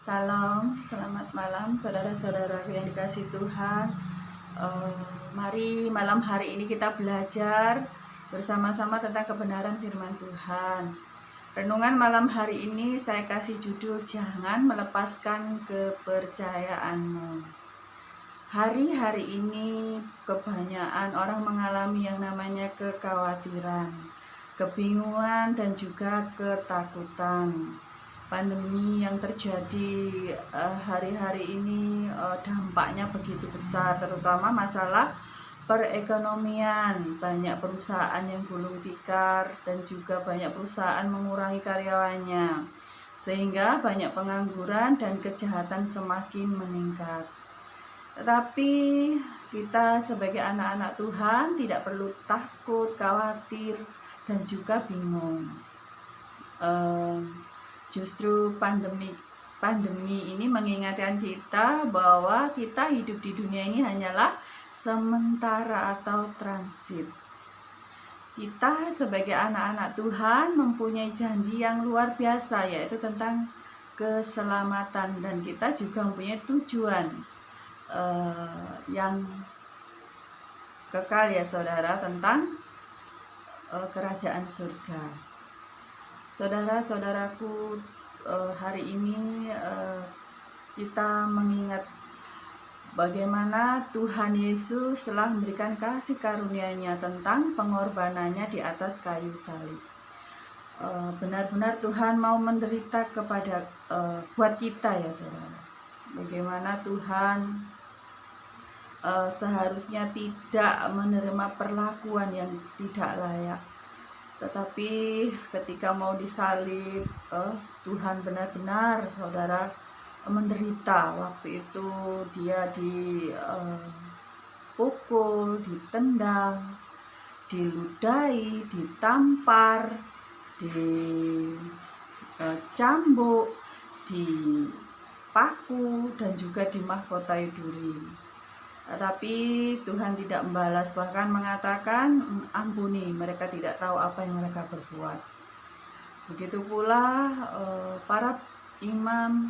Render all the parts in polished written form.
Salam, selamat malam saudara-saudara yang dikasih Tuhan. Mari malam hari ini kita belajar bersama-sama tentang kebenaran firman Tuhan. Renungan malam hari ini saya kasih judul Jangan Melepaskan Kepercayaanmu. Hari-hari ini kebanyakan orang mengalami yang namanya kekhawatiran, kebingungan dan juga ketakutan. Pandemi yang terjadi hari-hari ini dampaknya begitu besar, terutama masalah perekonomian. Banyak perusahaan yang gulung tikar dan juga banyak perusahaan mengurangi karyawannya, sehingga banyak pengangguran dan kejahatan semakin meningkat. Tetapi kita sebagai anak-anak Tuhan tidak perlu takut, khawatir, dan juga bingung. Justru pandemi ini mengingatkan kita bahwa kita hidup di dunia ini hanyalah sementara atau transit. Kita sebagai anak-anak Tuhan mempunyai janji yang luar biasa, yaitu tentang keselamatan, dan kita juga mempunyai tujuan yang kekal ya saudara, tentang kerajaan surga. Saudara-saudaraku, hari ini kita mengingat bagaimana Tuhan Yesus telah memberikan kasih karunia-Nya tentang pengorbanannya di atas kayu salib. Benar-benar Tuhan mau menderita kepada buat kita ya saudara. Bagaimana Tuhan seharusnya tidak menerima perlakuan yang tidak layak, tetapi ketika mau disalib, Tuhan benar-benar saudara menderita. Waktu itu dia dipukul, ditendang, diludahi, ditampar, dicambuk, dipaku, dan juga dimahkotai duri. Tetapi Tuhan tidak membalas, bahkan mengatakan, ampuni, mereka tidak tahu apa yang mereka berbuat. Begitu pula para imam,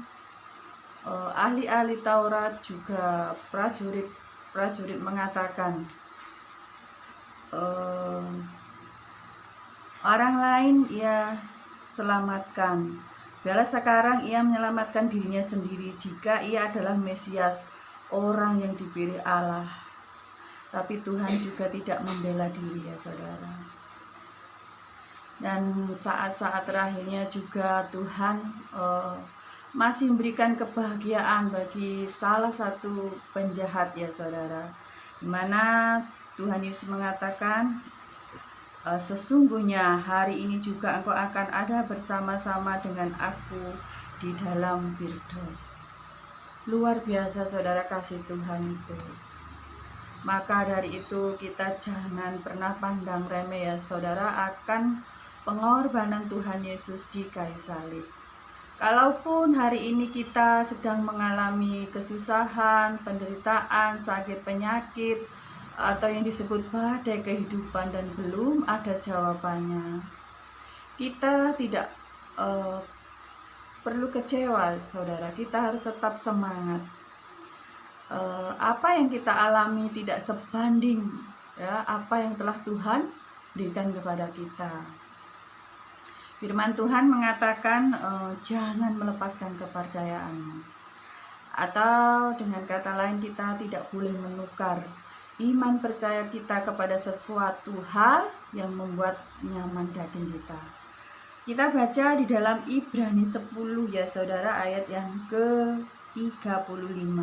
ahli-ahli Taurat, juga prajurit mengatakan, orang lain ia selamatkan, biarlah sekarang ia menyelamatkan dirinya sendiri jika ia adalah Mesias, orang yang dipilih Allah. Tapi Tuhan juga tidak membela diri ya saudara. Dan saat-saat terakhirnya juga Tuhan masih memberikan kebahagiaan bagi salah satu penjahat ya saudara, dimana Tuhan Yesus mengatakan, sesungguhnya hari ini juga engkau akan ada bersama-sama dengan aku di dalam Firdaus. Luar biasa saudara kasih Tuhan itu. Maka dari itu kita jangan pernah pandang remeh ya saudara akan pengorbanan Tuhan Yesus di kayu salib. Kalaupun hari ini kita sedang mengalami kesusahan, penderitaan, sakit, penyakit, atau yang disebut badai kehidupan dan belum ada jawabannya, kita tidak perlu kecewa saudara, kita harus tetap semangat. Apa yang kita alami tidak sebanding ya apa yang telah Tuhan berikan kepada kita. Firman Tuhan mengatakan, jangan melepaskan kepercayaanmu. Atau dengan kata lain, kita tidak boleh menukar iman percaya kita kepada sesuatu hal yang membuat nyaman daging kita. Kita baca di dalam Ibrani 10 ya saudara, ayat yang ke-35.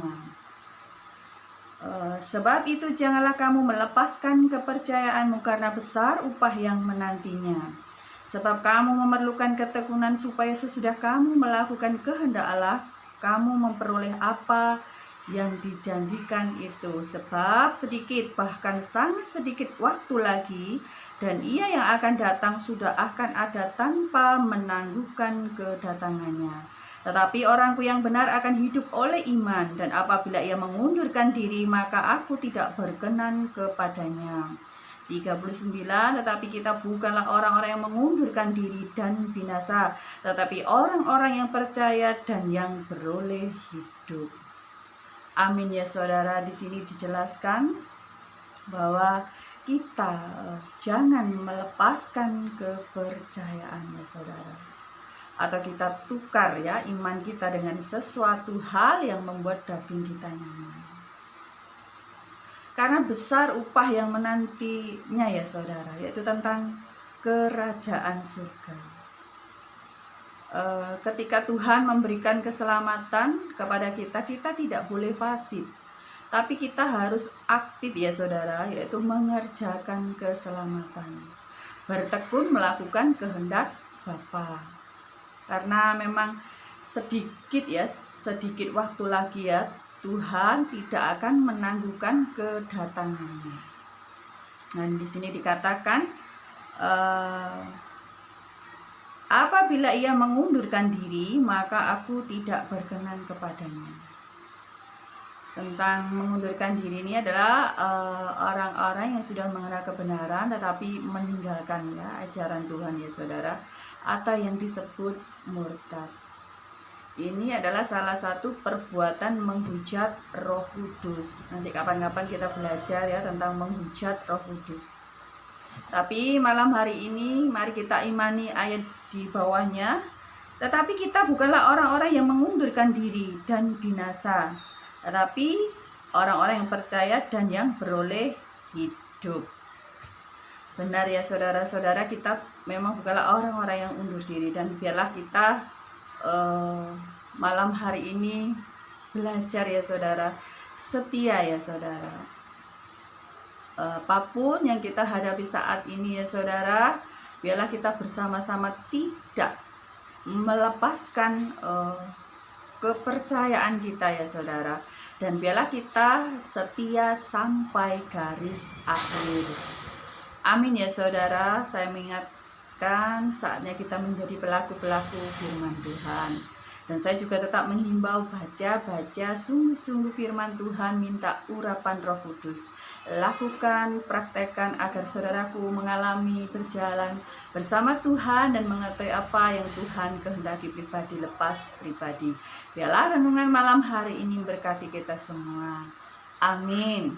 Sebab itu janganlah kamu melepaskan kepercayaanmu, karena besar upah yang menantinya. Sebab kamu memerlukan ketekunan supaya sesudah kamu melakukan kehendak Allah, kamu memperoleh apa yang dijanjikan itu. Sebab sedikit, bahkan sangat sedikit waktu lagi, dan ia yang akan datang sudah akan ada tanpa menangguhkan kedatangannya. Tetapi orangku yang benar akan hidup oleh iman, dan apabila ia mengundurkan diri, maka aku tidak berkenan kepadanya. 39, tetapi kita bukanlah orang-orang yang mengundurkan diri dan binasa, tetapi orang-orang yang percaya dan yang beroleh hidup. Amin ya saudara. Di sini dijelaskan bahwa kita jangan melepaskan kepercayaan ya saudara, atau kita tukar ya iman kita dengan sesuatu hal yang membuat daging kita nyaman. Karena besar upah yang menantinya ya saudara, yaitu tentang kerajaan surga. Ketika Tuhan memberikan keselamatan kepada kita, kita tidak boleh fasik, tapi kita harus aktif ya saudara, yaitu mengerjakan keselamatan, bertekun melakukan kehendak Bapa. Karena memang sedikit waktu lagi ya, Tuhan tidak akan menangguhkan kedatangannya. Dan di sini dikatakan apabila ia mengundurkan diri, maka aku tidak berkenan kepadanya. Tentang mengundurkan diri ini adalah orang-orang yang sudah mengenal kebenaran tetapi meninggalkan ya ajaran Tuhan ya saudara, atau yang disebut murtad. Ini adalah salah satu perbuatan menghujat Roh Kudus. Nanti kapan-kapan kita belajar ya tentang menghujat Roh Kudus. Tapi malam hari ini mari kita imani ayat di bawahnya. Tetapi kita bukanlah orang-orang yang mengundurkan diri dan binasa, tetapi orang-orang yang percaya dan yang beroleh hidup. Benar ya saudara-saudara, kita memang bukanlah orang-orang yang undur diri. Dan biarlah kita malam hari ini belajar ya saudara, setia ya saudara. Apapun yang kita hadapi saat ini ya saudara, biarlah kita bersama-sama tidak melepaskan kepercayaan kita ya saudara, dan biarlah kita setia sampai garis akhir. Amin ya saudara. Saya mengingatkan saatnya kita menjadi pelaku-pelaku firman Tuhan. Dan saya juga tetap menghimbau baca sungguh-sungguh firman Tuhan, minta urapan Roh Kudus. Lakukan, praktekkan agar saudaraku mengalami berjalan bersama Tuhan dan mengetahui apa yang Tuhan kehendaki pribadi lepas pribadi. Biarlah renungan malam hari ini memberkati kita semua. Amin.